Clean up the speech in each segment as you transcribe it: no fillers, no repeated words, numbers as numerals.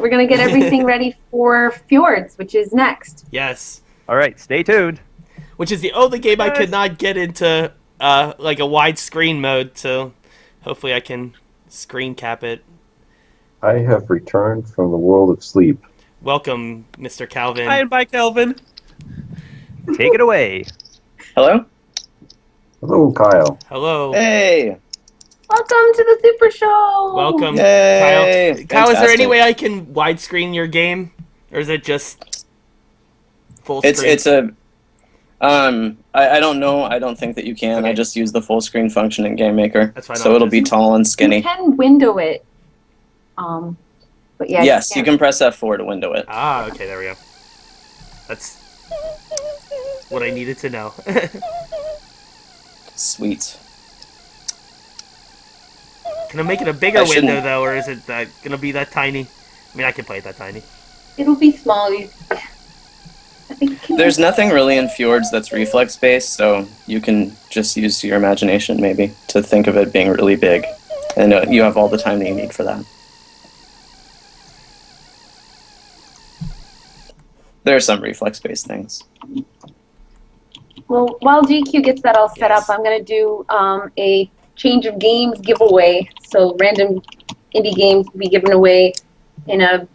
we're gonna get everything ready for Fjords, which is next. Yes. All right, stay tuned. Which is the only game I could not get into like a widescreen mode, so hopefully I can screen cap it. I have returned from the world of sleep. Welcome, Mr. Calvin. Hi, and bye, Kelvin. Take it away. Hello? Hello, Kyle. Hello. Hey! Welcome to the Super Show. Welcome, Yay! Kyle. Kyle, is there any Fantastic. way I can widescreen your game, or is it just full screen? It's a... I don't know. I don't think that you can. Okay. I just use the full screen function in Game Maker. That's fine, So I'll it'll be just- tall and You skinny. can window it. But yeah. Yes, you can press F4 to window it. Ah, okay, there we go. That's what I needed to know. Sweet. Can I make it a bigger I shouldn't- window, though, or is it gonna be that tiny? I mean, I can play it that tiny. It'll be small. I think it can There's nothing really in Fjords that's reflex-based, so you can just use your imagination, maybe, to think of it being really big. And you have all the time that you need for that. There are some reflex-based things. Well, while GQ gets that all set Yes. up, I'm going to do a change of games giveaway. So random indie games will be given away in a,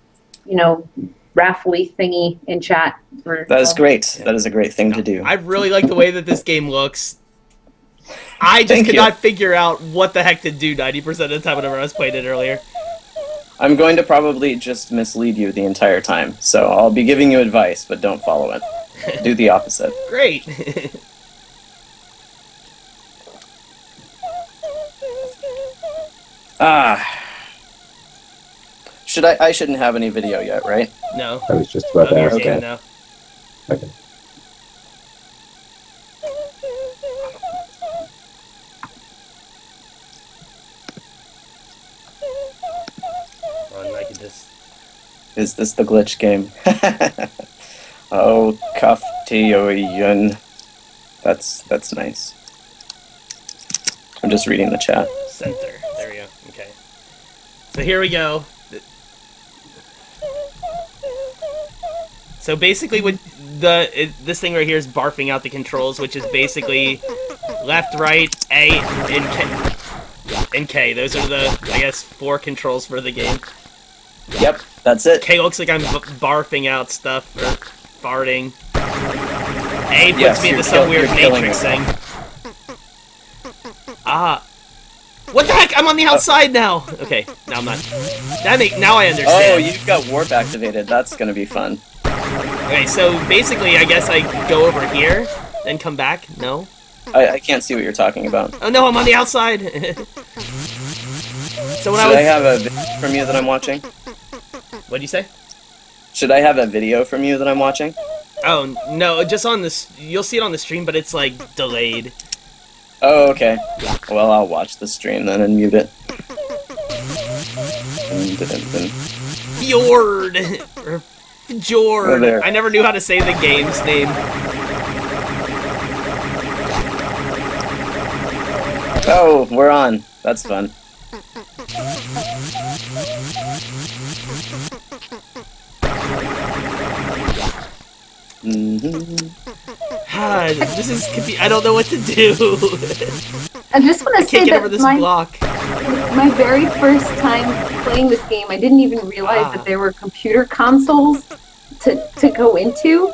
raffle-y thingy in chat. That is great. That is a great thing to do. I really like the way that this game looks. I just Thank could you. not figure out what the heck to do 90% of the time whenever I was playing it earlier. I'm going to probably just mislead you the entire time, so I'll be giving you advice, but don't follow it. Do the opposite. Great. I shouldn't have any video yet, right? No. I was just about to ask Okay. that. No. Okay. I can just... Is this the glitch game? Oh, Kafteoyun. That's nice. I'm just reading the chat. Center. There we go. Okay. So here we go. So basically, this thing right here is barfing out the controls, which is basically left, right, A, and K. And K. Those are the, I guess, 4 controls for the game. Yep, that's it. K looks like I'm barfing out stuff or farting. A puts Yes, me into you're some weird you're killing Matrix thing. yourself. Ah. What the heck? I'm on the outside now. Okay, now I'm not. Now I understand. Oh, you've got warp activated. That's gonna be fun. Okay, so basically, I guess I go over here, then come back. No. I can't see what you're talking about. Oh no, I'm on the outside. So when Should I I have a video from you that I'm watching? what'd you say? Should I have a video from you that I'm watching? Oh no, just on this. You'll see it on the stream, but it's like delayed. Oh, okay. Well, I'll watch the stream then and mute it. Fjord or Fjord. Oh, there. I never knew how to say the game's name. Oh, we're on. That's fun. This is I don't know what to do. I just want I to say can't get that over this my block. very first time playing this game, I didn't even realize that there were computer consoles to go into,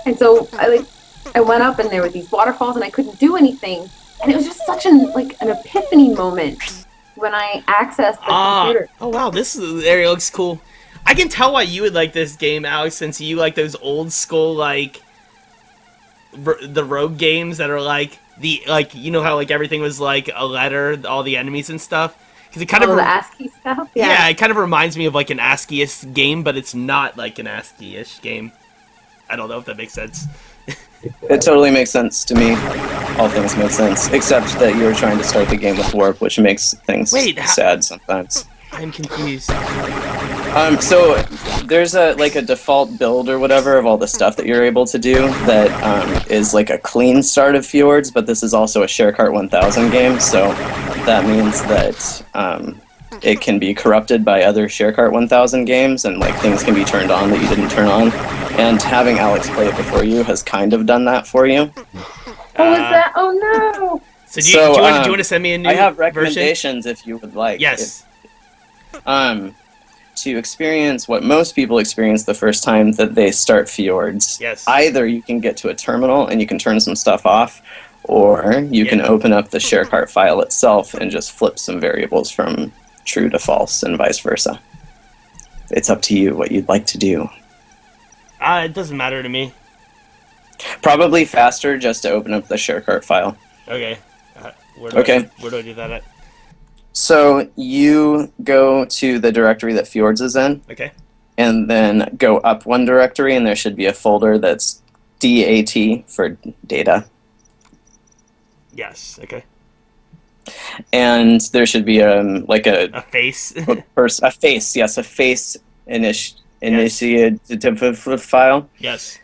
and so I went up and there were these waterfalls and I couldn't do anything, and it was just such an epiphany moment when I accessed the computer. Oh wow, this area looks cool. I can tell why you would like this game, Alex, since you like those old school the rogue games that are you know how everything was like a letter, all the enemies and stuff. Because it kind of the ASCII stuff. yeah, it kind of reminds me of an ASCII-ish game, but it's not like an ASCII-ish game. I don't know if that makes sense. It totally makes sense to me. All things make sense, except that you're trying to start the game with warp, which makes things sad sometimes. I'm confused. So there's a default build or whatever of all the stuff that you're able to do that is like a clean start of Fjords, but this is also a ShareCart 1000 game, so that means that it can be corrupted by other ShareCart 1000 games, and like things can be turned on that you didn't turn on. And having Alex play it before you has kind of done that for you. What was that? Oh no! So do you want to send me a new I have version? recommendations if you would like. Yes. To experience what most people experience the first time that they start Fjords. Yes. Either you can get to a terminal and you can turn some stuff off, or you can open up the ShareCart file itself and just flip some variables from true to false and vice versa. It's up to you what you'd like to do. It doesn't matter to me. Probably faster just to open up the ShareCart file. Okay. Where do I do that at? So you go to the directory that Fjords is in, Okay. and then go up one directory, and there should be a folder that's DAT for data. Yes. Okay. And there should be like A face. a face, yes, a face initiative file, Yes.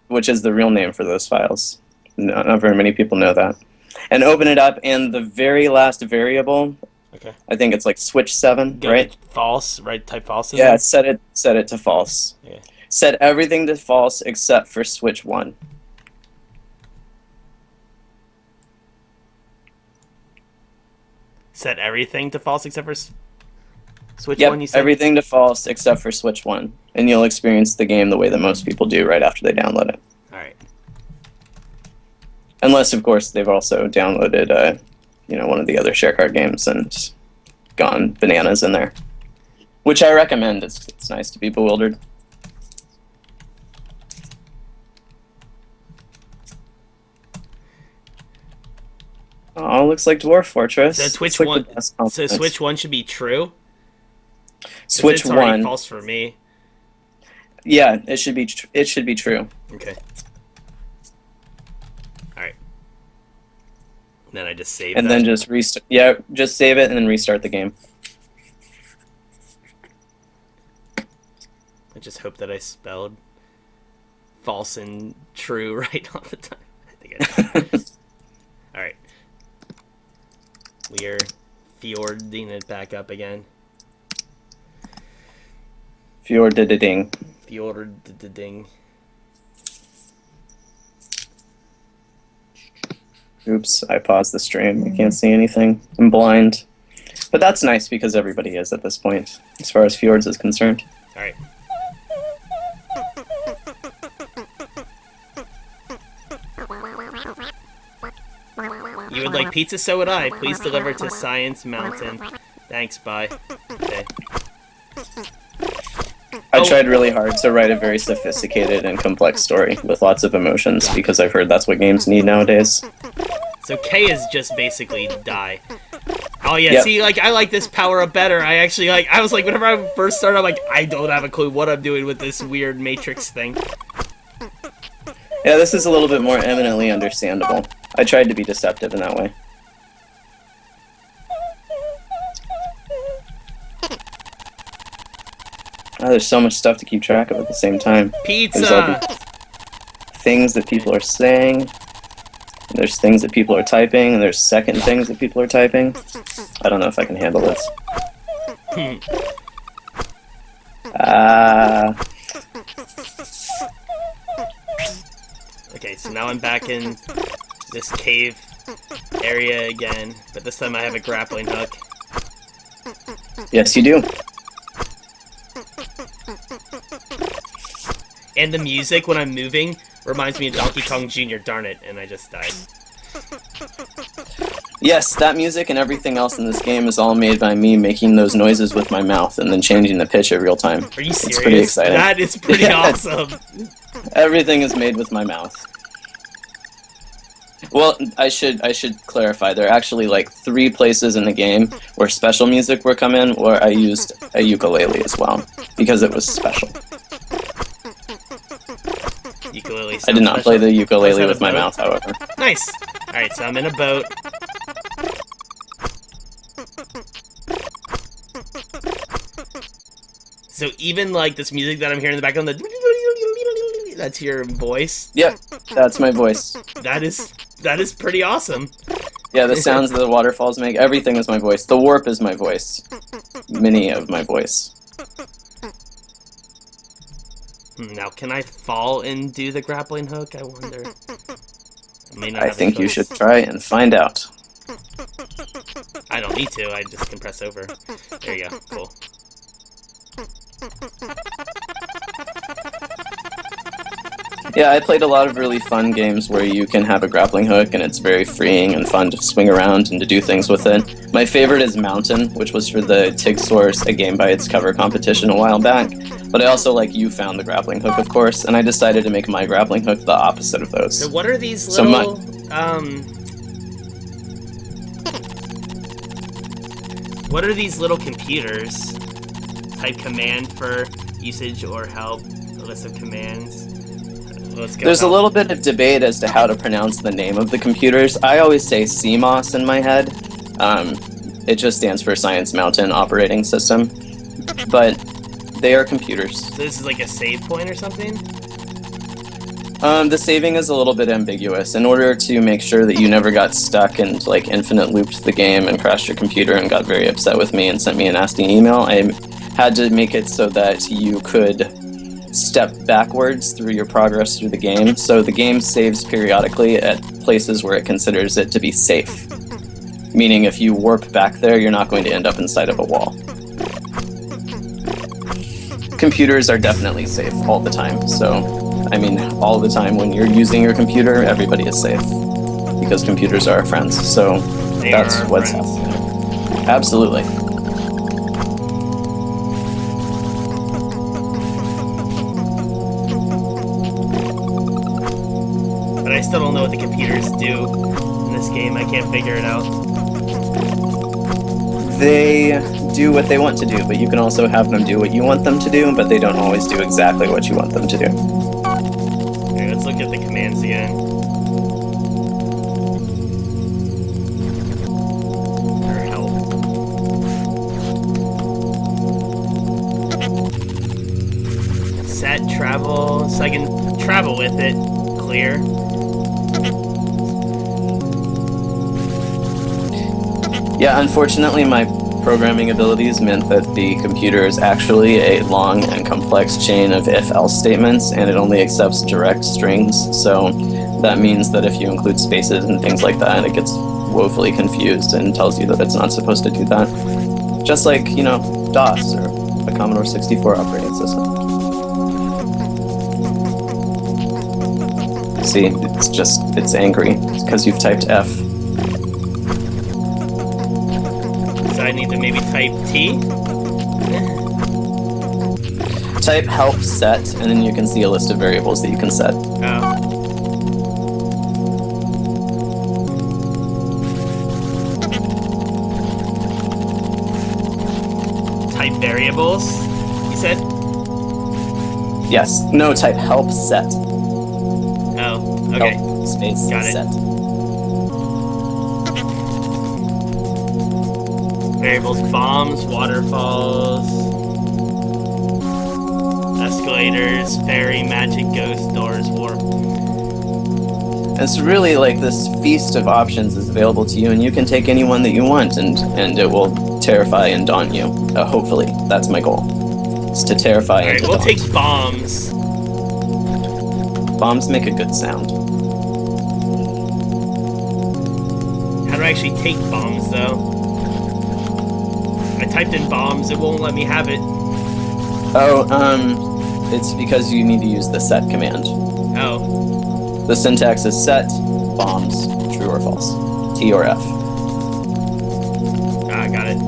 which is the real name for those files. Not very many people know that. And open it up, and the very last variable, Okay. I think it's like switch 7, Go right? to false, right? Type false. in Yeah, there? set it to false. Okay. Set everything to false except for switch 1. Set everything to false except for switch Yep, one. You said everything to false except for switch 1, and you'll experience the game the way that most people do right after they download it. All right. Unless, of course, they've also downloaded, one of the other ShareCart games and gone bananas in there, which I recommend. It's nice to be bewildered. Oh, looks like Dwarf Fortress. So switch It's like one. the best So compliment. switch one should be true. 'Cause Switch it's already 1. false for me. Yeah, it should be. It should be true. Okay. All right. Then I just save. And that. then just restart. Yeah, just save it and then restart the game. I just hope that I spelled false and true right all the time. I think I did. All right. We are fjording it back up again. Fjord-ding. Fjord-ding. Oops, I paused the stream. I can't see anything. I'm blind. But that's nice because everybody is at this point, as far as Fjords is concerned. All right. You would like pizza? So would I. Please deliver to Science Mountain. Thanks, bye. Okay. I tried really hard to write a very sophisticated and complex story with lots of emotions because I've heard that's what games need nowadays. So K is just basically die. Oh yeah, Yep. see, like, I like this power up better. I actually, like, I was like, whenever I first started, I'm like, I don't have a clue what I'm doing with this weird Matrix thing. Yeah, this is a little bit more eminently understandable. I tried to be deceptive in that way. Oh, there's so much stuff to keep track of at the same time. There's all Pizza! these things that people are saying. And there's things that people are typing, and there's second things that people are typing. I don't know if I can handle this. Okay, so now I'm back in this cave area again, but this time I have a grappling hook. Yes, you do. And the music when I'm moving reminds me of Donkey Kong Jr., darn it, and I just died. Yes, that music and everything else in this game is all made by me making those noises with my mouth and then changing the pitch at real time. Are you serious? It's pretty exciting. That is pretty Yeah. awesome. Everything is made with my mouth. Well, I should clarify. There are actually like 3 places in the game where special music will come in, where I used a ukulele as well because it was special. Ukulele I did not sounds play the special. ukulele Let's have with a my boat. mouth, however. Nice. Alright, so I'm in a boat. So even like this music that I'm hearing in the background, that's your voice. Yep, that's my voice. That is pretty awesome. Yeah, the sounds that the waterfalls make, everything is my voice. The warp is my voice. mini of my voice. Now, can I fall and do the grappling hook? I wonder. May not I have a think you choice. should try and find out. I don't need to, I just can press over. There you go, cool. Yeah, I played a lot of really fun games where you can have a grappling hook and it's very freeing and fun to swing around and to do things with it. My favorite is Mountain, which was for the TIG Source, a game by its cover competition a while back. But I also like You Found the Grappling Hook, of course, and I decided to make my grappling hook the opposite of those. So what are these So little, what are these little computers? Type command for usage or help, a list of commands. Let's go. There's a help. little bit of debate as to how to pronounce the name of the computers. I always say CMOS in my head. It just stands for Science Mountain Operating System. But they are computers. So this is like a save point or something? The saving is a little bit ambiguous. In order to make sure that you never got stuck and like infinite looped the game and crashed your computer and got very upset with me and sent me a nasty email, I had to make it so that you could step backwards through your progress through the game. So the game saves periodically at places where it considers it to be safe. Meaning if you warp back there, you're not going to end up inside of a wall. Computers are definitely safe all the time. So, I mean, all the time when you're using your computer, everybody is safe. Because computers are our friends. So They that's are our what's friends. happening. Absolutely. But I still don't know what the computers do in this game. I can't figure it out. They do what they want to do, but you can also have them do what you want them to do, but they don't always do exactly what you want them to do. Okay, let's look at the commands again. Or help. Set travel, so I can travel with it. Clear. Yeah, unfortunately, my programming abilities meant that the computer is actually a long and complex chain of if-else statements, and it only accepts direct strings, so that means that if you include spaces and things like that, it gets woefully confused and tells you that it's not supposed to do that. Just like, you know, DOS or a Commodore 64 operating system. See, it's angry. It's because you've typed F. So I need to maybe type T? Type help set, and then you can see a list of variables that you can set. Oh. Type variables, you said? Yes. No, type help set. Oh, okay. Help space Got it. set. Variables, bombs, waterfalls, escalators, fairy, magic, ghost, doors, warp. It's really like this feast of options is available to you, and you can take any one that you want, and it will terrify and daunt you. Hopefully, that's my goal. Is to terrify and Alright, to we'll daunt. take bombs. Bombs make a good sound. How do I actually take bombs, though? I typed in bombs, it won't let me have it. Oh, it's because you need to use the set command. Oh, The syntax is set, bombs, true or false. T or F. ah, got it.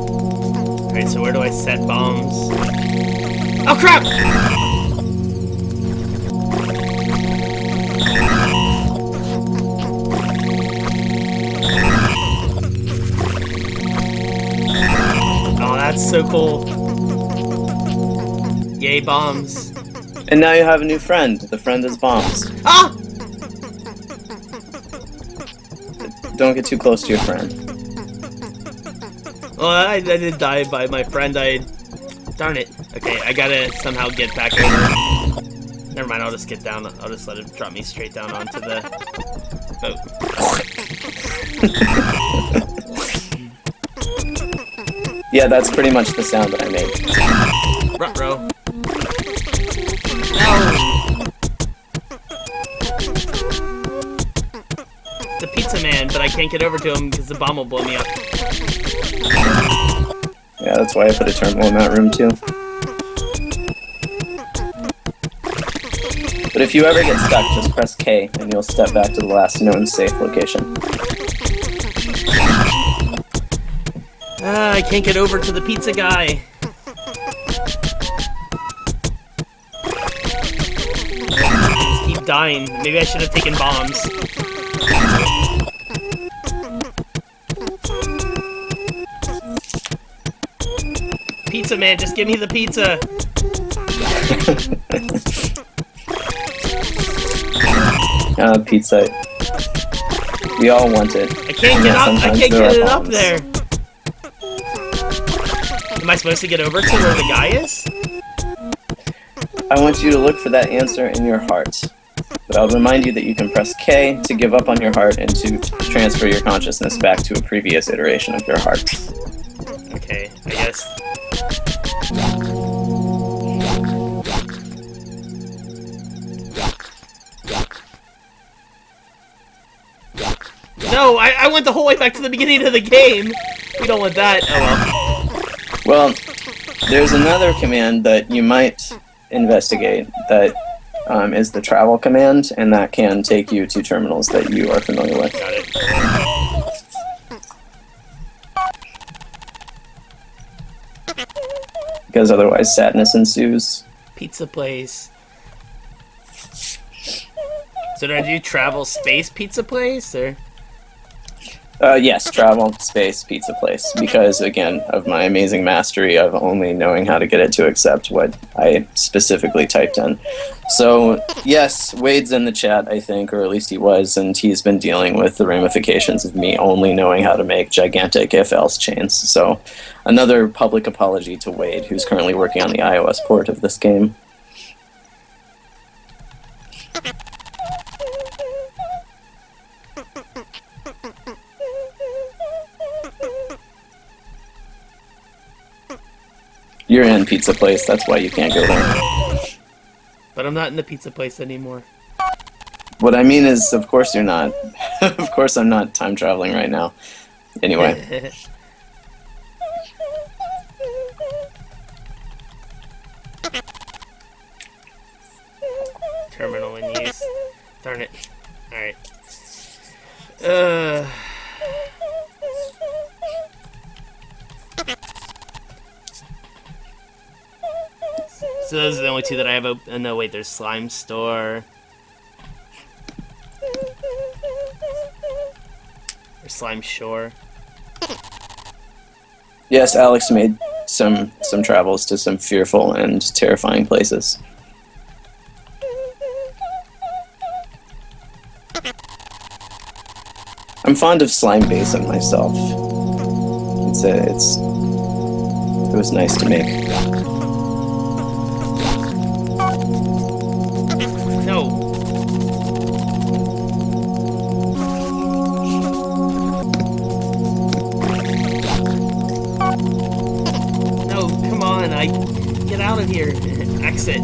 Alright, so where do I set bombs? Oh, crap! Oh, that's so cool. Yay, bombs. And now you have a new friend. The friend is bombs. Ah! Don't get too close to your friend. Well, I did die by my friend. Darn it. Okay, I gotta somehow get back over. Never mind, I'll just get down. I'll just let it drop me straight down onto the boat. Yeah, that's pretty much the sound that I made. Ruh-roh. No! The pizza man, but I can't get over to him because the bomb will blow me up. Yeah, that's why I put a terminal in that room too. But if you ever get stuck, just press K and you'll step back to the last known safe location. I can't get over to the pizza guy. Just keep dying. Maybe I should have taken bombs. Pizza man, just give me the pizza. Pizza. We all want it. I can't get up. I Sometimes can't there get are it up bombs. there. Am I supposed to get over to where the guy is? I want you to look for that answer in your heart. But I'll remind you that you can press K to give up on your heart and to transfer your consciousness back to a previous iteration of your heart. Okay, I guess. No, I went the whole way back to the beginning of the game. We don't want that. Oh well. Well, there's another command that you might investigate that is the travel command, and that can take you to terminals that you are familiar with. Got it. Because otherwise sadness ensues. Pizza place. So do I do travel space pizza place or? Yes, travel, space, pizza place. Because, again, of my amazing mastery of only knowing how to get it to accept what I specifically typed in. So, yes, Wade's in the chat, I think, or at least he was, and he's been dealing with the ramifications of me only knowing how to make gigantic if-else chains. So, another public apology to Wade, who's currently working on the iOS port of this game. You're in pizza place, that's why you can't go there. But I'm not in the pizza place anymore. What I mean is, of course you're not. Of course I'm not time traveling right now. Anyway. Terminal in use. Darn it. Alright. So those are the only two that I have open. No, wait, there's Slime Store. Or Slime Shore. Yes, Alex made some travels to some fearful and terrifying places. I'm fond of Slime Basin myself. It was nice to make. No. No, come on, get out of here. Exit.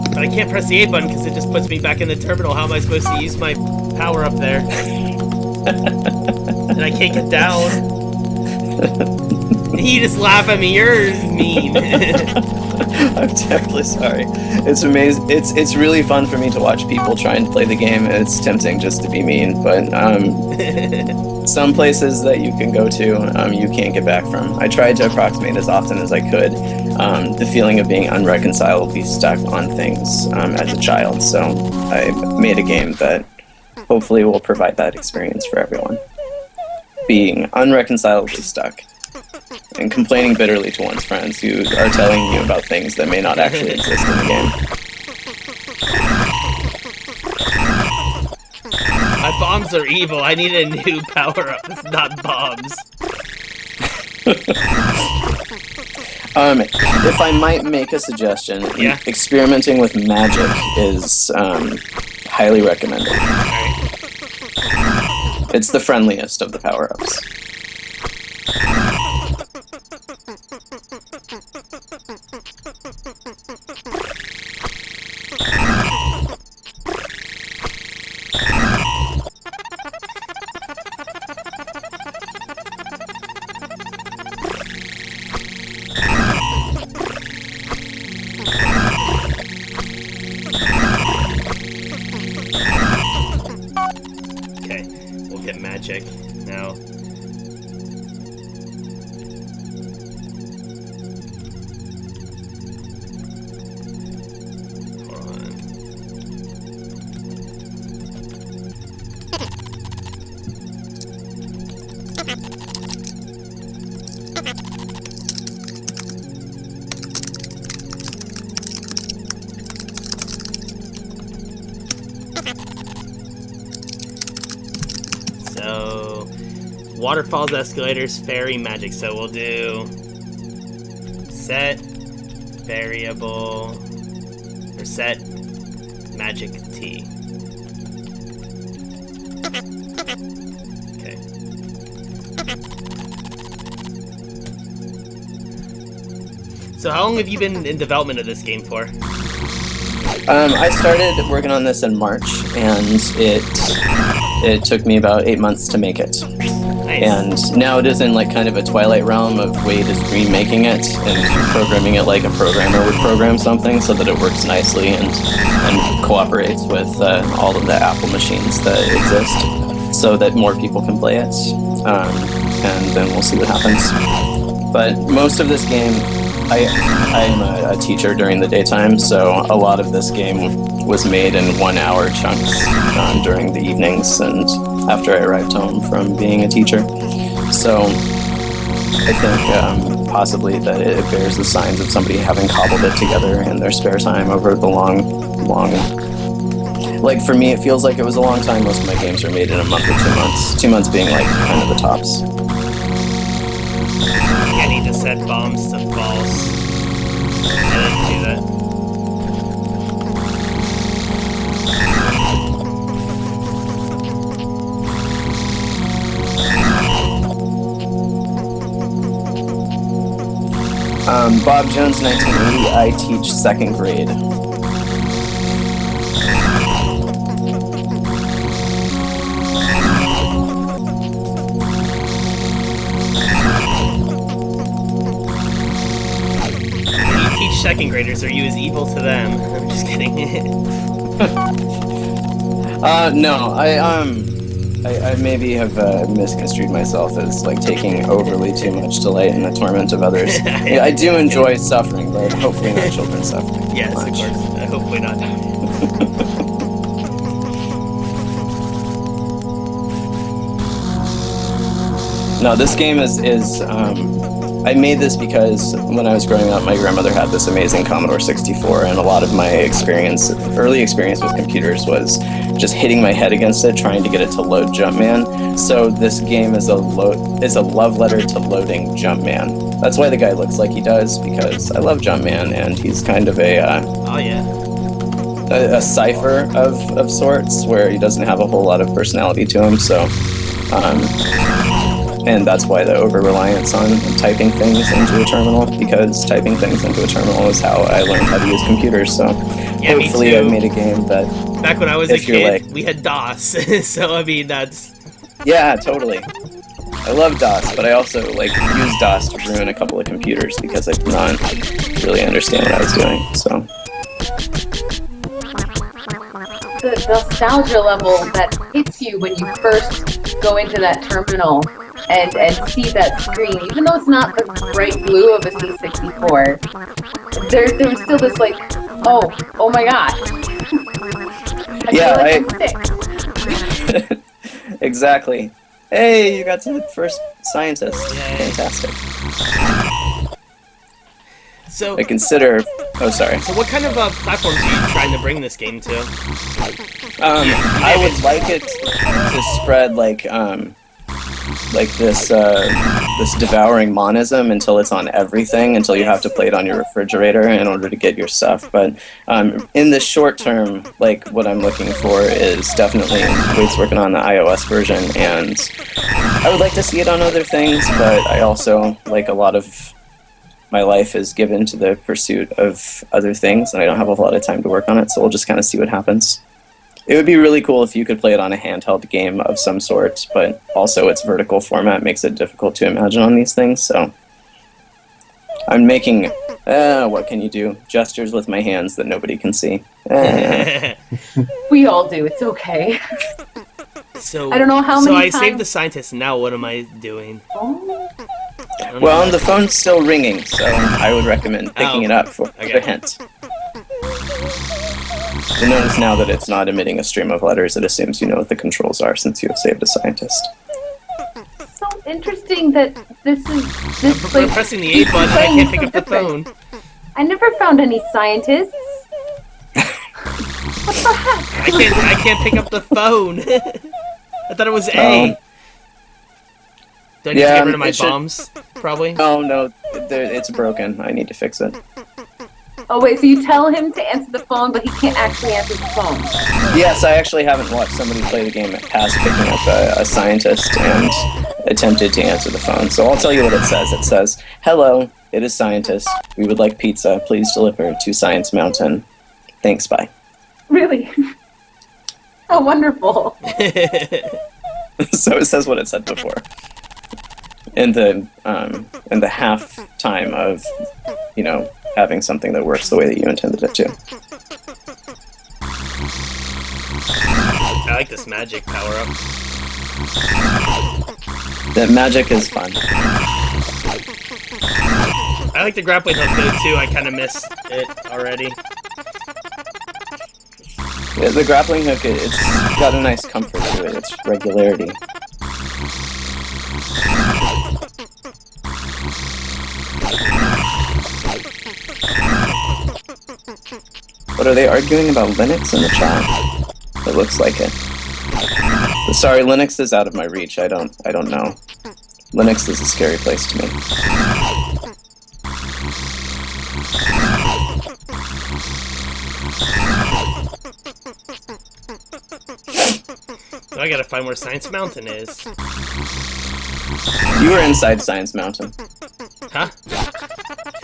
But I can't press the A button because it just puts me back in the terminal. How am I supposed to use my power up there? And I can't get down. You just laugh at me. You're mean. I'm terribly sorry. It's amazing. It's really fun for me to watch people try and play the game. It's tempting just to be mean, but some places that you can go to, you can't get back from. I tried to approximate as often as I could the feeling of being unreconcilably stuck on things as a child. So I made a game that hopefully will provide that experience for everyone. Being unreconcilably stuck. And complaining bitterly to one's friends who are telling you about things that may not actually exist in the game. My bombs are evil. I need a new power-up. It's not bombs. If I might make a suggestion, Yeah. experimenting with magic is highly recommended. Alright. It's the friendliest of the power-ups. Okay, we'll get magic now. Hold on. So, waterfalls, escalators, fairy, magic. So we'll do set variable or set magic T. Okay. So how long have you been in development of this game for? I started working on this in March, and it took me about 8 months to make it. Nice. And now it is in like kind of a twilight realm of Wade is remaking it and programming it like a programmer would program something so that it works nicely and cooperates with all of the Apple machines that exist so that more people can play it. And then we'll see what happens. But most of this game, I am a teacher during the daytime, so a lot of this game was made in 1 hour chunks during the evenings and after I arrived home from being a teacher. So I think possibly that it bears the signs of somebody having cobbled it together in their spare time over the long... Like for me, it feels like it was a long time. Most of my games are made in a month or 2 months. 2 months being like kind of the tops. I need to set bombs to false. I didn't do that. Bob Jones, 1980. I teach second grade. Second graders, are you as evil to them? I'm just kidding. No, I maybe have misconstrued myself as like taking overly too much delight in the torment of others. Yeah, I do enjoy suffering, but hopefully not children suffering. Yes, of course. Hopefully not. No, this game is I made this because when I was growing up, my grandmother had this amazing Commodore 64, and a lot of my early experience with computers was just hitting my head against it, trying to get it to load Jumpman. So this game is a love letter to loading Jumpman. That's why the guy looks like he does, because I love Jumpman, and he's kind of a cipher of sorts, where he doesn't have a whole lot of personality to him. So. And that's why the over-reliance on typing things into a terminal, because typing things into a terminal is how I learned how to use computers, so yeah, hopefully I made a game that... Back when I was a kid, we had DOS, so I mean, that's... Yeah, totally. I love DOS, but I also, used DOS to ruin a couple of computers because I did not really understand what I was doing, so... The nostalgia level that hits you when you first go into that terminal and see that screen, even though it's not the bright blue of a C64, there's still this oh my gosh. Exactly. Hey, you got to the first scientist. Yay. Fantastic. So I consider... Oh, sorry. So what kind of platforms are you trying to bring this game to? I would like it to spread like this devouring monism until it's on everything, until you have to play it on your refrigerator in order to get your stuff. But in the short term, like what I'm looking for is definitely Wade's working on the iOS version, and I would like to see it on other things, but I also, like, a lot of my life is given to the pursuit of other things, and I don't have a lot of time to work on it, so we'll just kind of see what happens. It would be really cool if you could play it on a handheld game of some sort, but also its vertical format makes it difficult to imagine on these things, so I'm making, what can you do? Gestures with my hands that nobody can see. We all do. It's okay. So I don't know how so many I saved times- the scientist, and now what am I doing? Oh. I don't Well, know. the phone's still ringing, so I would recommend picking it up for Okay. the hint. You'll notice now that it's not emitting a stream of letters. It assumes you know what the controls are since you have saved a scientist. So interesting that this I'm pressing the A button, I playing can't is pick so up the different. phone. I never found any scientists. What the heck? I can't pick up the phone. I thought it was A. Do I need to yeah, get rid of my it should- bombs? Probably. Oh no, it's broken. I need to fix it. Oh wait, so you tell him to answer the phone, but he can't actually answer the phone. Yes, I actually haven't watched somebody play the game past picking up a scientist and attempted to answer the phone. So I'll tell you what it says. It says, "Hello, it is scientist. We would like pizza. Please deliver to Science Mountain. Thanks, bye." Really? Oh, wonderful. So it says what it said before. In the half time of, having something that works the way that you intended it to. I like this magic power up. That magic is fun. I like the grappling hook though too. I kind of missed it already. Yeah, the grappling hook, it's got a nice comfort to it. It's regularity. What are they arguing about Linux in the chat? It looks like it. Sorry, Linux is out of my reach. I don't know. Linux is a scary place to me. So I gotta find where Science Mountain is. You were inside Science Mountain. Huh?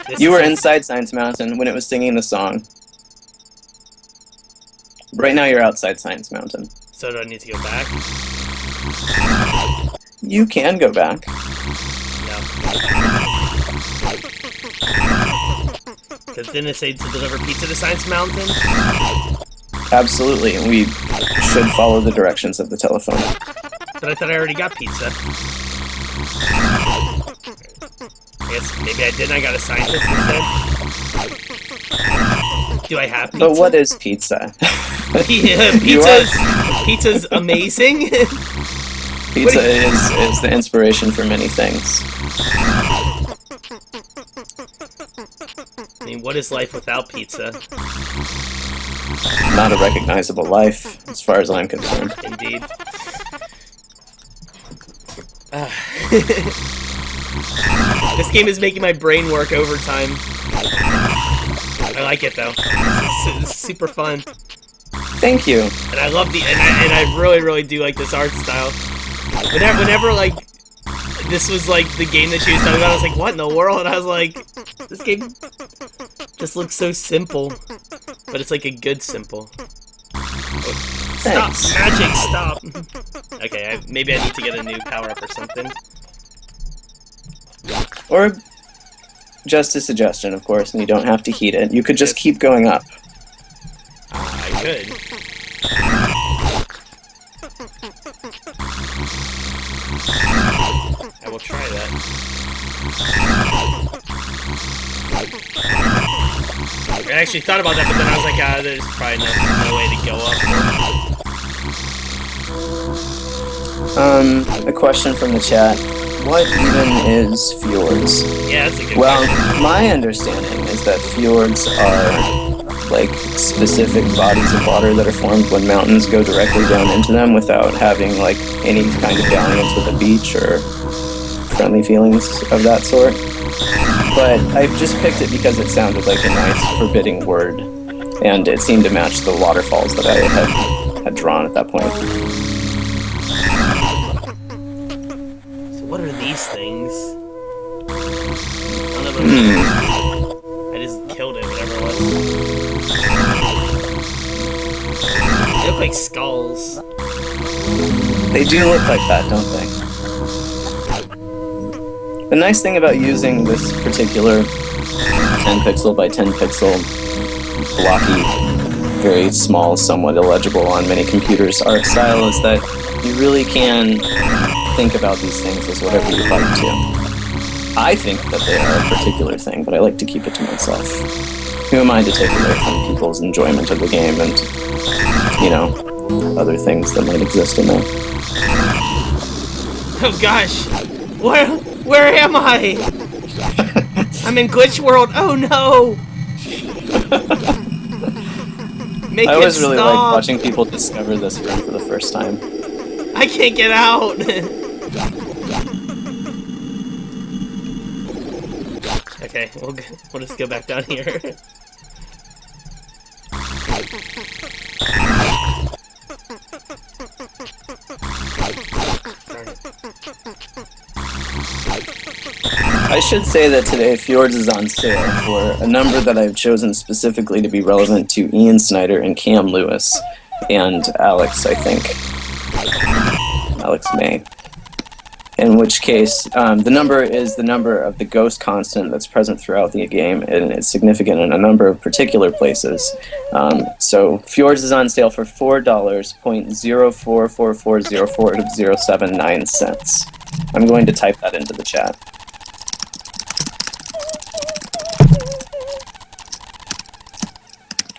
This You is were it. inside Science Mountain when it was singing the song. Right now you're outside Science Mountain. So do I need to go back? You can go back. No. Because didn't it say to deliver pizza to Science Mountain? Absolutely. We should follow the directions of the telephone. But I thought I already got pizza. I guess maybe I didn't. I got a scientist instead. Do I have pizza? But what is pizza? You Pizza's amazing. Pizza is the inspiration for many things. I mean, what is life without pizza? Not a recognizable life, as far as I'm concerned. Indeed. This game is making my brain work overtime. I like it though. It's super fun, Thank you. and I love and I really do like this art style. Whenever like this was like the game that she was talking about, I was like, what in the world? And I was like, this game just looks so simple, but it's like a good simple. Stop, Thanks. magic, stop. Okay, maybe I need to get a new power up or something. Or just a suggestion, of course, and you don't have to heed it. You could just Yes. keep going up. I could. I will try that. I actually thought about that, but then I was like, there's probably no way to go up. A question from the chat. What even is fjords? Yeah, that's a good Well, question. my understanding is that fjords are like specific bodies of water that are formed when mountains go directly down into them without having like any kind of dalliance with a beach or friendly feelings of that sort. But I just picked it because it sounded like a nice forbidding word, and it seemed to match the waterfalls that I had drawn at that point. So what are these things? I don't know. I just killed it, whatever it was. They look like skulls. They do look like that, don't they? The nice thing about using this particular 10 pixel by 10 pixel blocky, very small, somewhat illegible on many computers art style is that you really can think about these things as whatever you'd like to. I think that they are a particular thing, but I like to keep it to myself. Who am I to take away from people's enjoyment of the game and, you know, other things that might exist in there? Oh gosh! Where am I? I'm in Glitch World. Oh no! Make I always really like stop. watching people discover this room for the first time. I can't get out. Okay, we'll just go back down here. I should say that today Fjords is on sale for a number that I've chosen specifically to be relevant to Ian Snyder and Cam Lewis and Alex, I think. Alex May. In which case, the number is the number of the ghost constant that's present throughout the game, and it's significant in a number of particular places. So Fjords is on sale for $4.044404.079. I'm going to type that into the chat.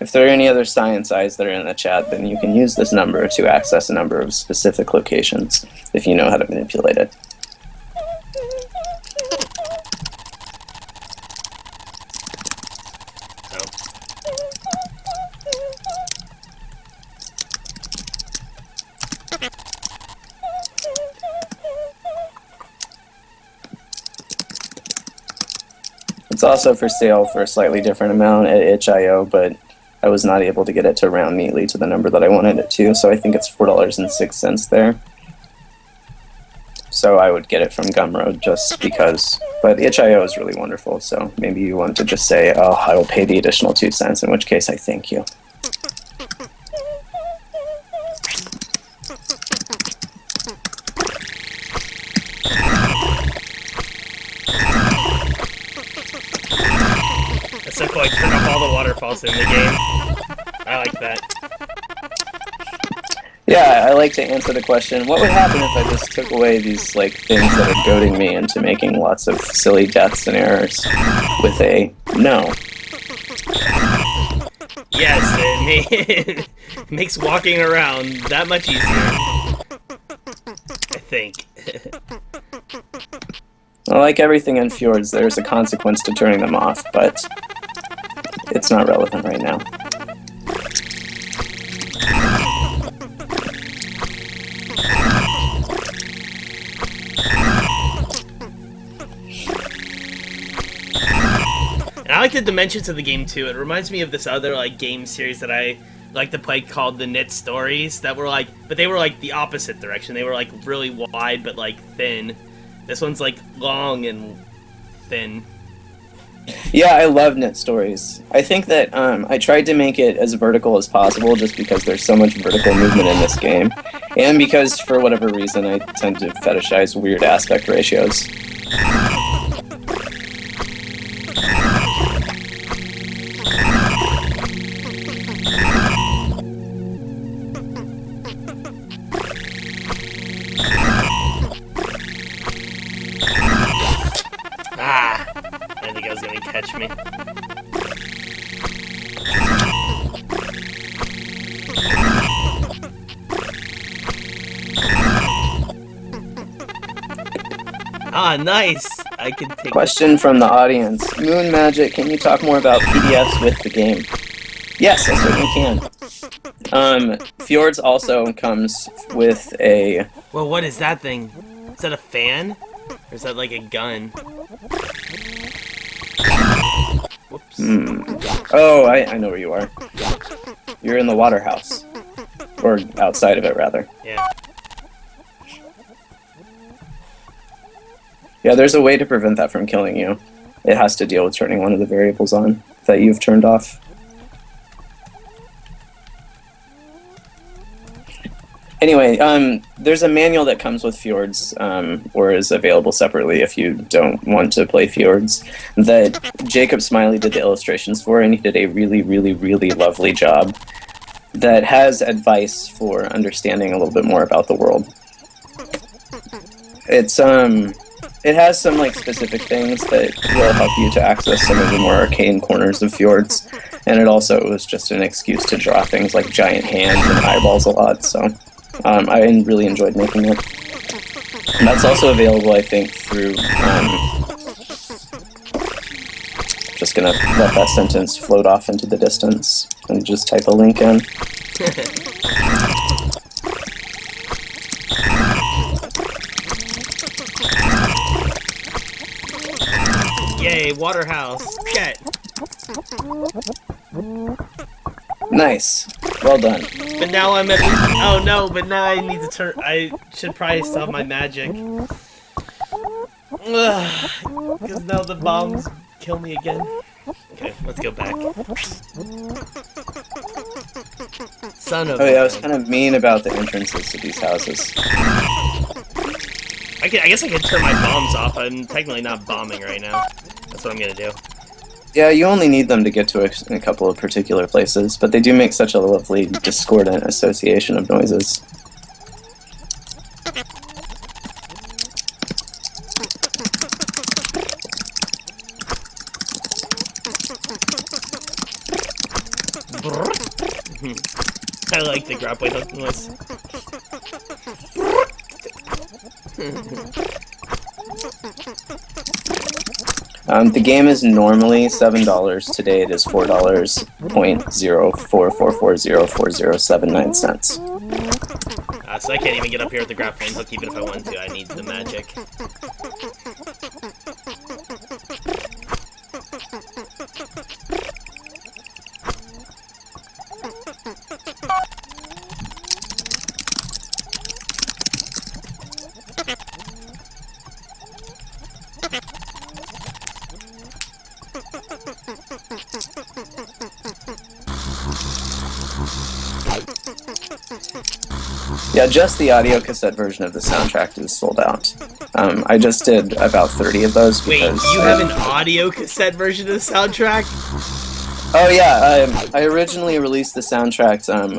If there are any other science eyes that are in the chat, then you can use this number to access a number of specific locations if you know how to manipulate it. It's also for sale for a slightly different amount at itch.io, but I was not able to get it to round neatly to the number that I wanted it to, so I think it's $4.06 there. So I would get it from Gumroad just because, but itch.io is really wonderful, so maybe you want to just say, oh, I will pay the additional 2 cents, in which case I thank you. That's so cool, I turned off all the waterfalls in the game. I like that. Yeah, I like to answer the question, what would happen if I just took away these like things that are goading me into making lots of silly deaths and errors with a no? Yes, it makes walking around that much easier. I think. Well, like everything in Fjords, there's a consequence to turning them off, but it's not relevant right now. And I like the dimensions of the game too. It reminds me of this other like game series that I like to play called the Knit Stories that were like, but they were like the opposite direction. They were like really wide but like thin. This one's like long and thin. Yeah, I love Knit Stories. I think that I tried to make it as vertical as possible just because there's so much vertical movement in this game. And because, for whatever reason, I tend to fetishize weird aspect ratios. Ah! I didn't think I was gonna catch me. Ah, nice! I can take... Question from the audience. Moon Magic, can you talk more about PDFs with the game? Yes, I certainly can. Fjords also comes with a... Well, what is that thing? Is that a fan? Or is that like a gun? Whoops. Oh, I know where you are. You're in the water house. Or outside of it, rather. Yeah. Yeah, there's a way to prevent that from killing you. It has to deal with turning one of the variables on that you've turned off. Anyway, there's a manual that comes with Fjords, or is available separately if you don't want to play Fjords, that Jacob Smiley did the illustrations for, and he did a really, really, really lovely job that has advice for understanding a little bit more about the world. It has some like specific things that will help you to access some of the more arcane corners of Fjords, and it also was just an excuse to draw things like giant hands and eyeballs a lot, so I really enjoyed making it. And that's also available, I think, through... just gonna let that sentence float off into the distance and just type a link in. Yay, water house. Get. Nice. Well done. But now I'm at. Oh no! But now I need to turn. I should probably stop my magic. Because now the bombs kill me again. Okay, let's go back. Son of. Oh yeah, I was kind of mean about the entrances to these houses. I guess I could turn my bombs off. I'm technically not bombing right now. That's what I'm gonna do. Yeah, you only need them to get to a couple of particular places, but they do make such a lovely discordant association of noises. I like the grappling hook noise. The game is normally $7. Today it is $4.04440407.9. So I can't even get up here with the grappling hook even if I wanted to. I need the magic. Yeah, just the audio cassette version of the soundtrack is sold out. I just did about 30 of those Wait, because... you have an audio cassette version of the soundtrack? Oh yeah, I originally released the soundtracks on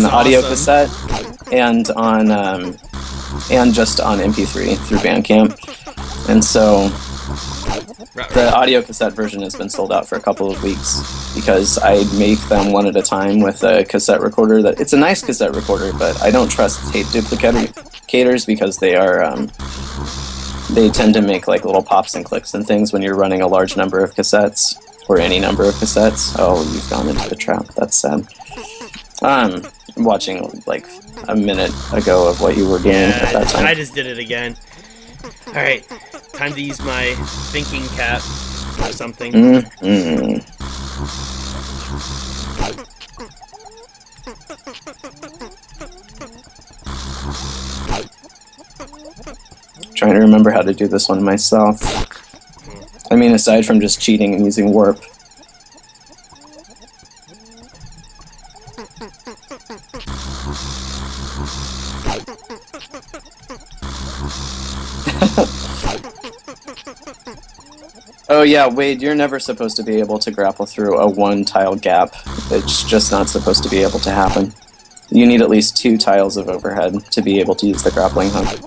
audio awesome. cassette and on and just on MP3 through Bandcamp, and so the audio cassette version has been sold out for a couple of weeks because I make them one at a time with a cassette recorder. It's a nice cassette recorder, but I don't trust tape duplicators because they are they tend to make like little pops and clicks and things when you're running a large number of cassettes. Or any number of cassettes. Oh, you've gone into the trap. That's sad. Watching like a minute ago of what you were doing at that time. I just did it again. Alright, time to use my thinking cap or something. Trying to remember how to do this one myself. I mean, aside from just cheating and using warp. Oh yeah, Wade, you're never supposed to be able to grapple through a one-tile gap. It's just not supposed to be able to happen. You need at least 2 tiles of overhead to be able to use the grappling hook.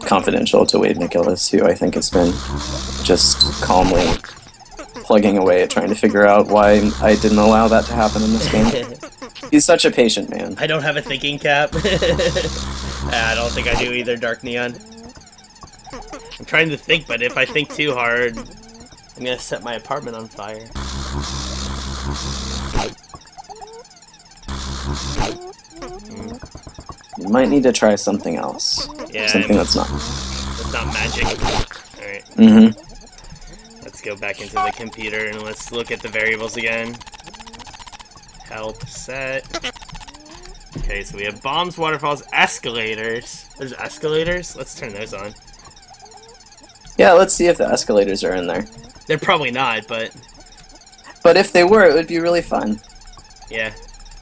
Confidential to Wade McGillis, who I think has been just calmly plugging away at trying to figure out why I didn't allow that to happen in this game. He's such a patient man. I don't have a thinking cap. I don't think I do either, Dark Neon. I'm trying to think, but if I think too hard, I'm gonna set my apartment on fire. You might need to try something else. Yeah, Something that's not. It's not magic. Alright. Mm-hmm. Let's go back into the computer and let's look at the variables again. Help set. Okay, so we have bombs, waterfalls, escalators. There's escalators? Let's turn those on. Yeah, let's see if the escalators are in there. They're probably not, but But if they were, it would be really fun. yeah.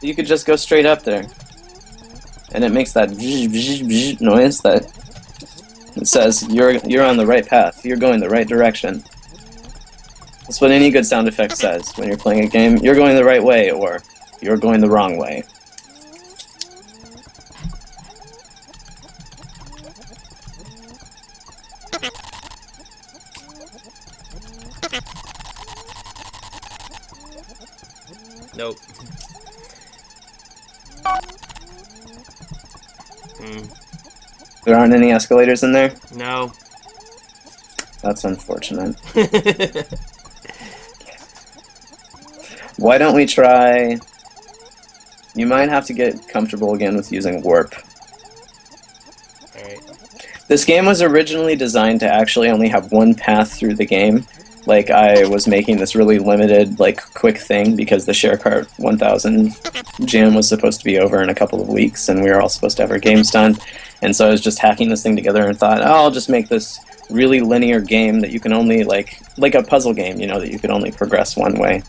You could just go straight up there. And it makes that noise that it says you're on the right path. You're going the right direction. That's what any good sound effect says when you're playing a game. You're going the right way, or you're going the wrong way. Nope. Hmm. There aren't any escalators in there? No. That's unfortunate. Why don't we try... You might have to get comfortable again with using warp. Alright. This game was originally designed to actually only have one path through the game. Like, I was making this really limited, like, quick thing because the Sharecart 1000 jam was supposed to be over in a couple of weeks, and we were all supposed to have our games done. And so I was just hacking this thing together and thought, oh, I'll just make this really linear game that you can only, like a puzzle game, you know, that you can only progress one way.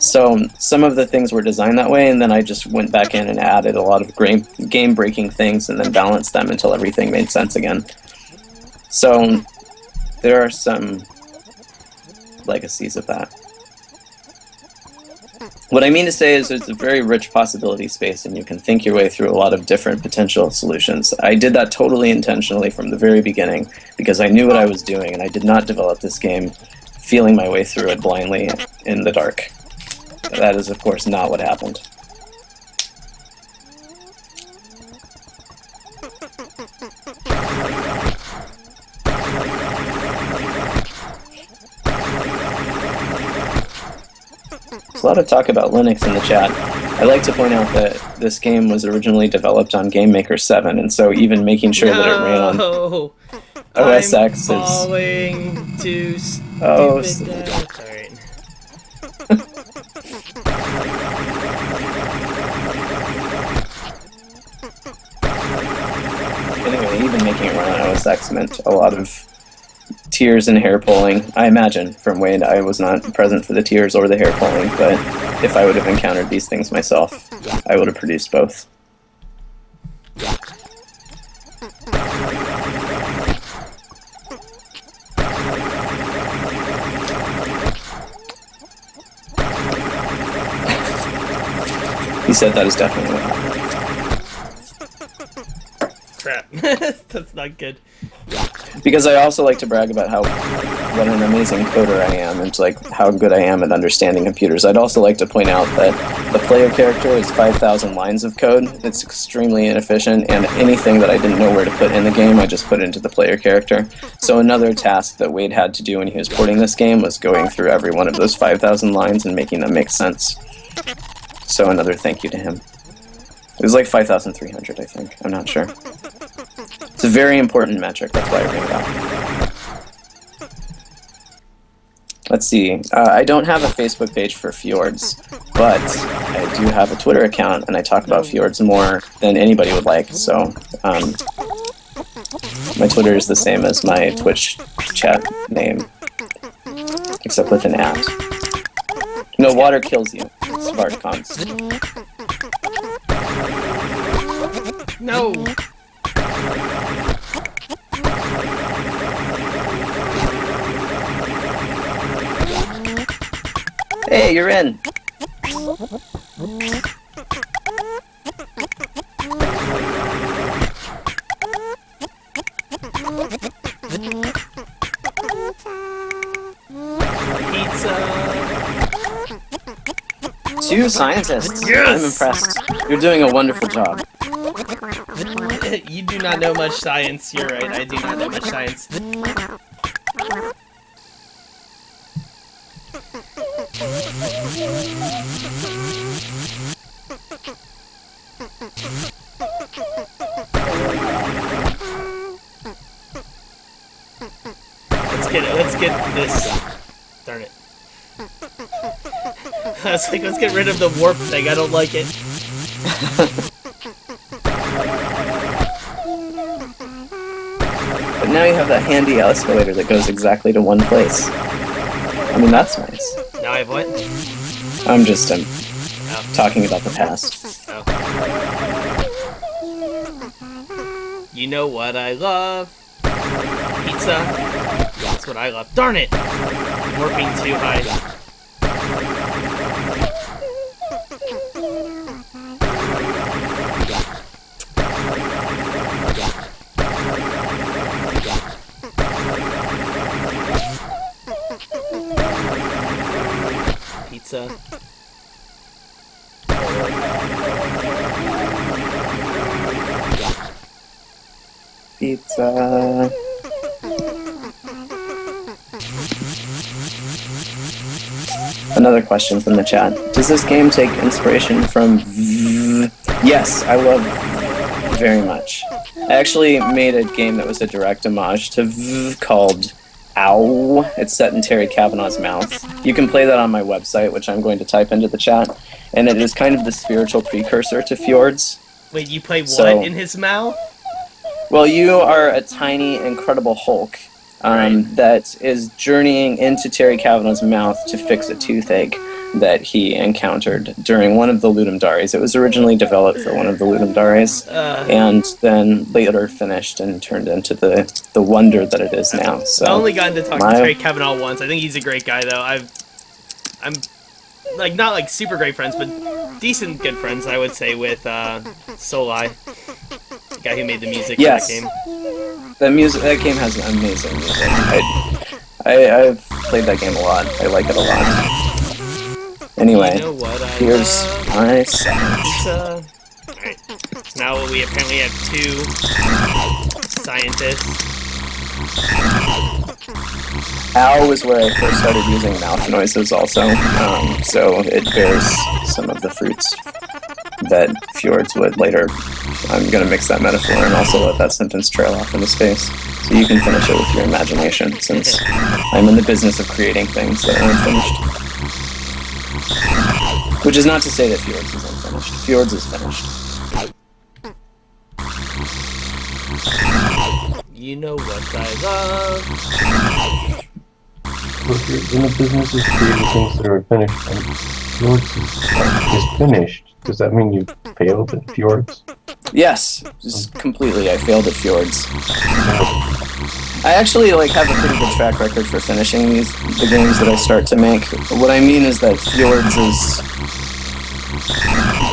So some of the things were designed that way, and then I just went back in and added a lot of game-breaking things and then balanced them until everything made sense again. So there are some legacies of that. What I mean to say is it's a very rich possibility space, and you can think your way through a lot of different potential solutions. I did that totally intentionally from the very beginning because I knew what I was doing, and I did not develop this game feeling my way through it blindly in the dark. That is, of course, not what happened. There's a lot of talk about Linux in the chat. I like to point out that this game was originally developed on Game Maker 7, and so even making sure that it ran on No! OS I'm X is... falling to stupid Oh, death. Alright. Anyway, even making it run on OS X meant a lot of tears and hair pulling. I imagine from Wade, I was not present for the tears or the hair pulling, but if I would have encountered these things myself, I would have produced both. He said that is definitely what happened. Crap. That's not good. Because I also like to brag about what an amazing coder I am, and like how good I am at understanding computers. I'd also like to point out that the player character is 5,000 lines of code. It's extremely inefficient, and anything that I didn't know where to put in the game, I just put into the player character. So another task that Wade had to do when he was porting this game was going through every one of those 5,000 lines and making them make sense. So another thank you to him. It was like 5,300, I think. I'm not sure. It's a very important metric, that's why I bring it up. Let's see. I don't have a Facebook page for Fjords, but I do have a Twitter account, and I talk about Fjords more than anybody would like, so my Twitter is the same as my Twitch chat name, except with an at. No, water kills you. Spark cons. No! Hey, you're in! Pizza! 2 scientists! Yes! I'm impressed. You're doing a wonderful job. You do not know much science. You're right, I do not know much science. Let's get this. Darn it. I was like, let's get rid of the warp thing. I don't like it. But now you have that handy escalator that goes exactly to one place. I mean, that's nice. Now I have what? I'm just Oh. talking about the past. Oh. You know what I love? Pizza. That's what I love. Darn it! Warping too high. Pizza. Pizza. Another question from the chat. Does this game take inspiration from Yes, I love very much. I actually made a game that was a direct homage to called Ow. It's set in Terry Kavanaugh's mouth. You can play that on my website, which I'm going to type into the chat. And it is kind of the spiritual precursor to Fjords. Wait, you play what So- in his mouth? Well, you are a tiny, incredible Hulk that is journeying into Terry Kavanaugh's mouth to fix a toothache that he encountered during one of the Ludum Dares. It was originally developed for one of the Ludum Dares, and then later finished and turned into the wonder that it is now. So I only gotten to talk to Terry Kavanaugh once. I think he's a great guy, though. I'm like not like super great friends, but decent good friends, I would say, with Solai, the guy who made the music for that game. That game has amazing music. I've played that game a lot. I like it a lot. Anyway, You know what I here's love? my sound. Pizza. Alright, so now we apparently have 2 scientists. Ow is where I first started using mouth noises also, so it bears some of the fruits that Fjords would later. I'm going to mix that metaphor and also let that sentence trail off into space, so you can finish it with your imagination, since I'm in the business of creating things that are unfinished. Which is not to say that Fjords is unfinished. Fjords is finished. You know what I love. So if you're in the business of creating things that are finished, and Fjords is finished, does that mean you failed at Fjords? Yes, just completely. I failed at Fjords. I actually have a pretty good track record for finishing the games that I start to make. What I mean is that Fjords is,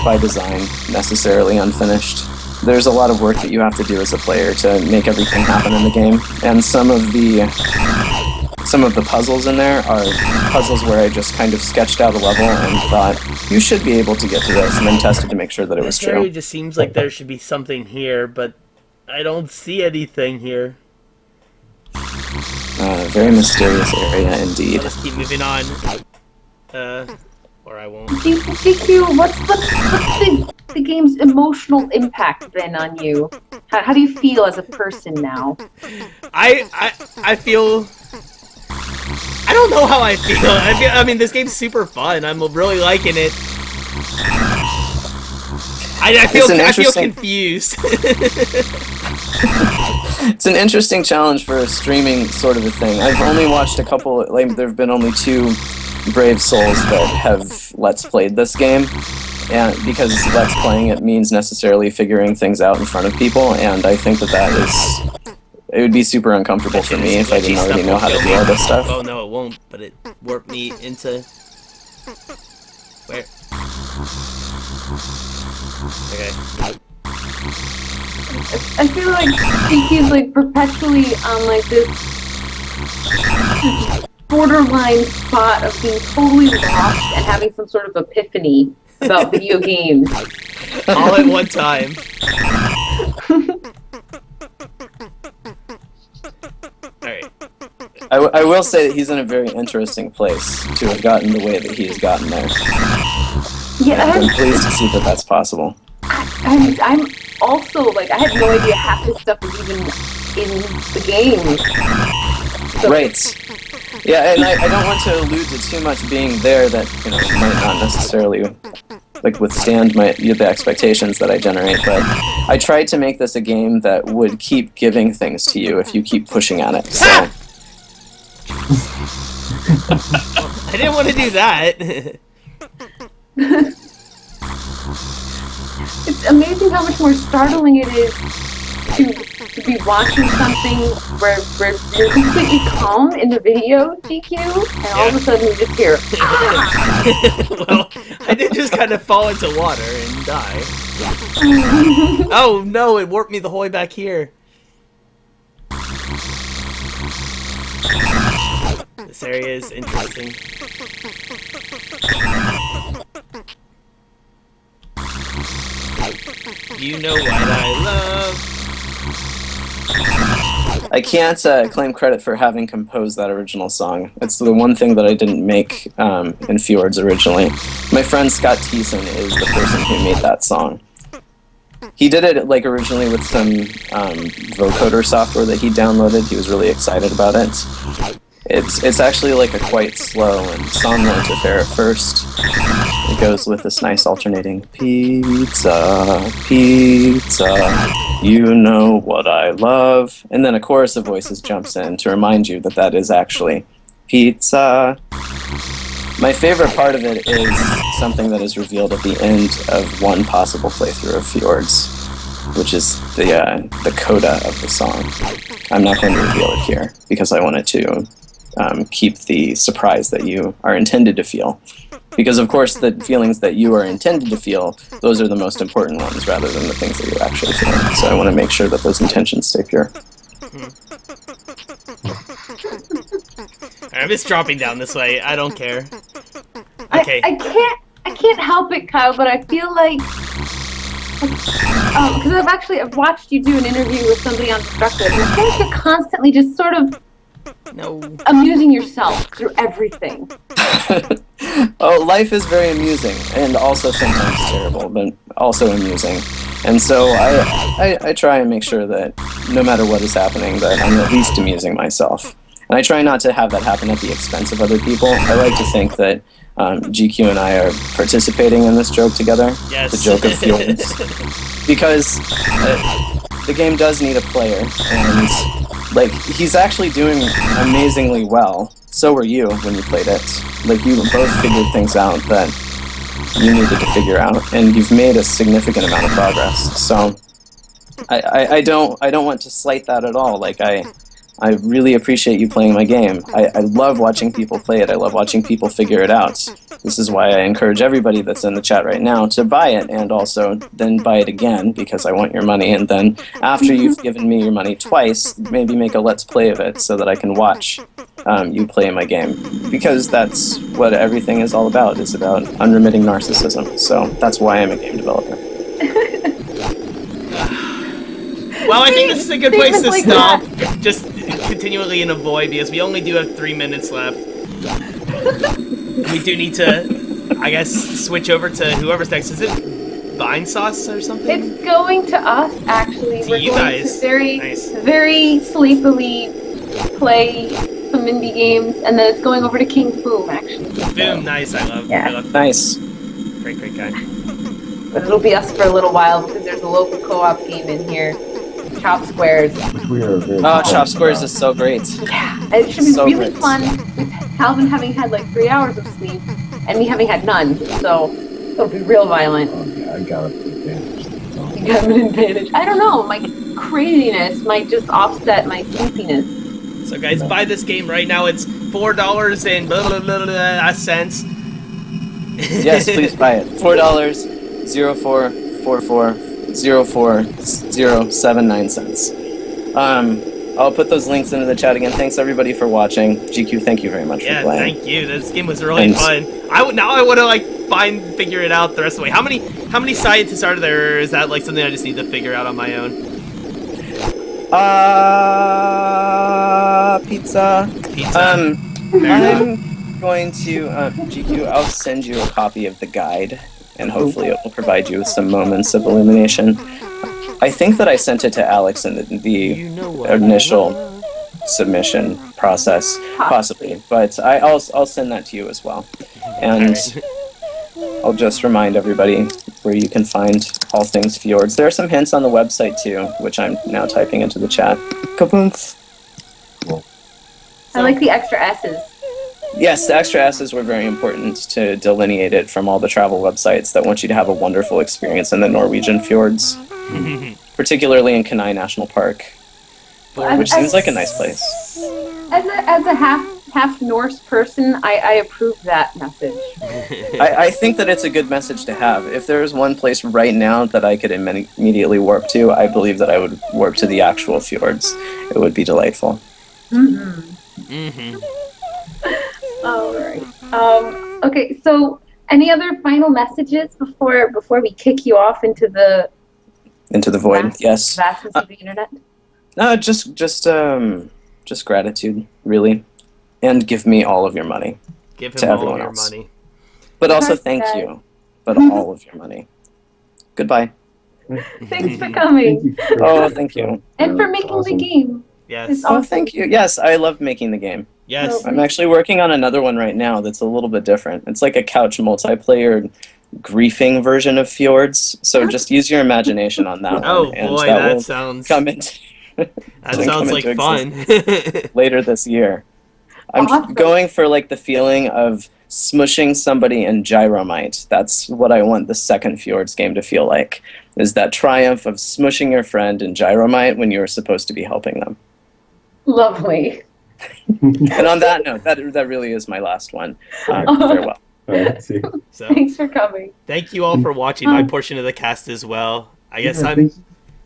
by design, necessarily unfinished. There's a lot of work that you have to do as a player to make everything happen in the game, and some of the puzzles in there are puzzles where I just kind of sketched out a level and thought, you should be able to get to this, and then tested to make sure that it was This area true. just seems like there should be something here, but I don't see anything here. Very mysterious area indeed. Let's keep moving on. Or I won't. GQ, what's the game's emotional impact been on you? How do you feel as a person now? I feel. I don't know how I feel. I mean, this game's super fun. I'm really liking it. I feel confused. It's an interesting challenge for a streaming sort of a thing. I've only watched a couple. There have been only 2 brave souls that have Let's Played this game, and because Let's Playing it means necessarily figuring things out in front of people, and I think that is. It would be super uncomfortable for me if I didn't already know how to do all this stuff. Oh no, it won't. But it warped me into where? Okay. I feel like GQ's perpetually on this borderline spot of being totally lost and having some sort of epiphany about video games. All at one time. Alright. I will say that he's in a very interesting place to have gotten the way that he has gotten there. Yeah, And I'm pleased to see that that's possible. I'm also, like, I had no idea half this stuff was even in the game. So, Right. Yeah, and I don't want to allude to too much being there that, you know, might not necessarily like withstand the expectations that I generate, but I tried to make this a game that would keep giving things to you if you keep pushing at it. So I didn't want to do that. it's amazing how much more startling it is to be watching something where you're completely calm in the video, GQ, and all of a sudden you just hear, Well, I did just kind of fall into water and die. Oh no, it warped me the whole way back here. This area is interesting. You know what I love. I can't claim credit for having composed that original song. It's the one thing that I didn't make in Fjords originally. My friend Scott Thiessen is the person who made that song. He did it like originally with some vocoder software that he downloaded. He was really excited about it. It's actually like a quite slow and somnolent affair at first. It goes with this nice alternating pizza, pizza, you know what I love. And then a chorus of voices jumps in to remind you that that is actually pizza. My favorite part of it is something that is revealed at the end of one possible playthrough of Fjords, which is the coda of the song. I'm not going to reveal it here because I wanted to keep the surprise that you are intended to feel. Because, of course, the feelings that you are intended to feel, those are the most important ones rather than the things that you're actually feeling. So I want to make sure that those intentions stay pure. I'm just dropping down this way. I don't care. Okay. I can't help it, Kyle, but I feel like, because I've watched you do an interview with somebody on Destructive, and I feel like you're constantly just sort of amusing yourself through everything. Oh, life is very amusing, and also sometimes terrible, but also amusing. And so I try and make sure that no matter what is happening, that I'm at least amusing myself. And I try not to have that happen at the expense of other people. I like to think that GQ and I are participating in this joke together, Yes. the joke of Fjords, because the game does need a player, and like he's actually doing amazingly well. So were you when you played it. Like you both figured things out that you needed to figure out, and you've made a significant amount of progress. So I don't want to slight that at all. Like I really appreciate you playing my game. I love watching people play it. I love watching people figure it out. This is why I encourage everybody that's in the chat right now to buy it, and also then buy it again, because I want your money. And then after you've given me your money twice, maybe make a Let's Play of it so that I can watch you play my game. Because that's what everything is all about, is about unremitting narcissism. So that's why I'm a game developer. Well, I think this is a good place to like stop. Just continually in a void, because we only do have 3 minutes left. We do need to, I guess, switch over to whoever's next. Is it Vine Sauce or something? It's going to us, actually. To We're you going guys. to very, Nice. very sleepily play some indie games, and then it's going over to King Boom, actually. Boom, nice. I love. Yeah. I love. Nice. Great guy. But it'll be us for a little while because there's a local co-op game in here, Chop Squares. Which we are very Oh, Chop excited Squares about. is so great. Yeah, and it should be So really great. fun with Calvin having had like 3 hours of sleep and me having had none, so it'll be real violent. Oh, yeah, I got it. Advantage. You got an advantage. I don't know, my craziness might just offset my sleepiness. So, guys, buy this game right now. It's $4 and blah blah blah blah cents. Yes, please buy it. $4, 0444 040079 cents. I'll put those links into the chat again. Thanks everybody for watching. GQ, thank you very much Yeah, for playing. thank you. This game was really Thanks. fun. Now I want to like figure it out the rest of the way. How many scientists are there? Or is that like something I just need to figure out on my own? Pizza. Pizza. I'm going to GQ. I'll send you a copy of the guide, and hopefully it will provide you with some moments of illumination. I think that I sent it to Alex in the You know what? initial submission process, possibly. But I'll send that to you as well. And I'll just remind everybody where you can find all things Fjords. There are some hints on the website too, which I'm now typing into the chat. Kaboom! I like the extra S's. Yes, the extra S's were very important to delineate it from all the travel websites that want you to have a wonderful experience in the Norwegian fjords, particularly in Kenai National Park, which seems like a nice place. As a half Norse person, I approve that message. I think that it's a good message to have. If there's one place right now that I could immediately warp to, I believe that I would warp to the actual fjords. It would be delightful. All right. Okay. So, any other final messages before we kick you off into the void? Yes. Vastness of the internet. No, just gratitude, really, and give me all of your money. Give to him all everyone your else. money. But also thank you, but all of your money. Goodbye. Thanks for coming. Oh, thank you. And for making the game. Yes. It's Oh, awesome. thank you. Yes, I love making the game. Yes. I'm actually working on another one right now that's a little bit different. It's like a couch multiplayer griefing version of Fjords. So just use your imagination on that Oh one. and boy, that that will sounds come into that sounds like fun. later this year. I'm Awesome. going for like the feeling of smushing somebody in gyromite. That's what I want the second Fjords game to feel like. Is that triumph of smushing your friend in gyromite when you're supposed to be helping them. Lovely. And on that note, that really is my last one. Farewell. Alright, see. So, Thanks for coming. thank you all for watching my portion of the cast as well. I guess I'm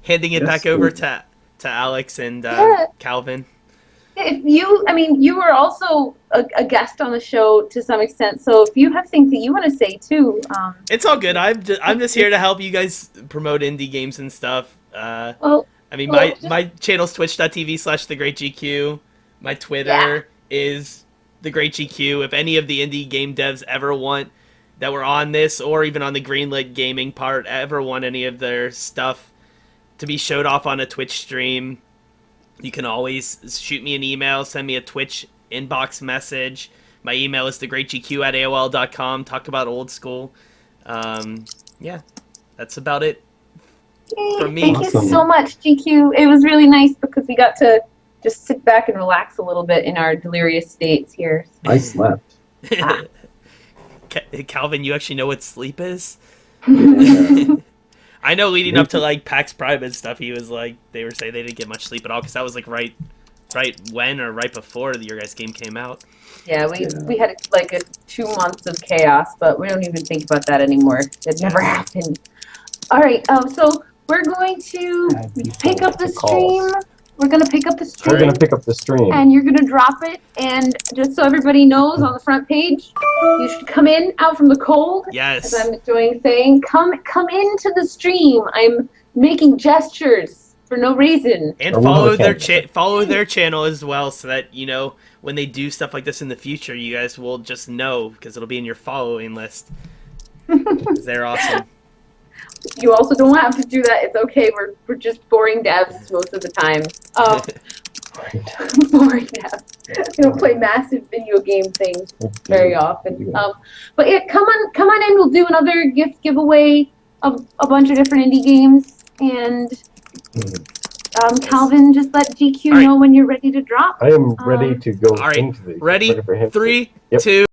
handing it back over to Alex and Yeah. Calvin. You were also a guest on the show to some extent, so if you have things that you want to say too, It's all good. I'm just here to help you guys promote indie games and stuff. well, I mean, well, my channel's twitch.tv/thegreatgq. My Twitter is thegreatgq. If any of the indie game devs ever want that were on this, or even on the Greenlit Gaming part, ever want any of their stuff to be showed off on a Twitch stream, you can always shoot me an email, send me a Twitch inbox message. My email is thegreatgq@aol.com. Talk about old school. Yeah, that's about it from me. thank you so much, GQ. It was really nice because we got to just sit back and relax a little bit in our delirious states here. I slept. Calvin, you actually know what sleep is? Yeah. I know leading up to like PAX Prime and stuff, he was like, they were saying they didn't get much sleep at all because that was like right when or right before your guys' game came out. Yeah, we had like 2 months of chaos, but we don't even think about that anymore. It never happened. All right, so we're going to pick up the stream. We're going to pick up the stream. We're gonna pick up the stream. And you're going to drop it. And just so everybody knows, on the front page, you should come in out from the cold. Yes. As I'm enjoying saying, come into the stream. I'm making gestures for no reason. And Or we follow can. follow their channel as well, so that when they do stuff like this in the future, you guys will just know because it'll be in your following list. 'Cause they're awesome. You also don't have to do that. It's okay. We're just boring devs most of the time. Boring devs. We don't play massive video game things very often. But yeah, come on in. We'll do another gift giveaway of a bunch of different indie games. And Calvin, just let GQ All right. know when you're ready to drop. I am ready to go All right, into the ready? for him to- 3, Yep. 2.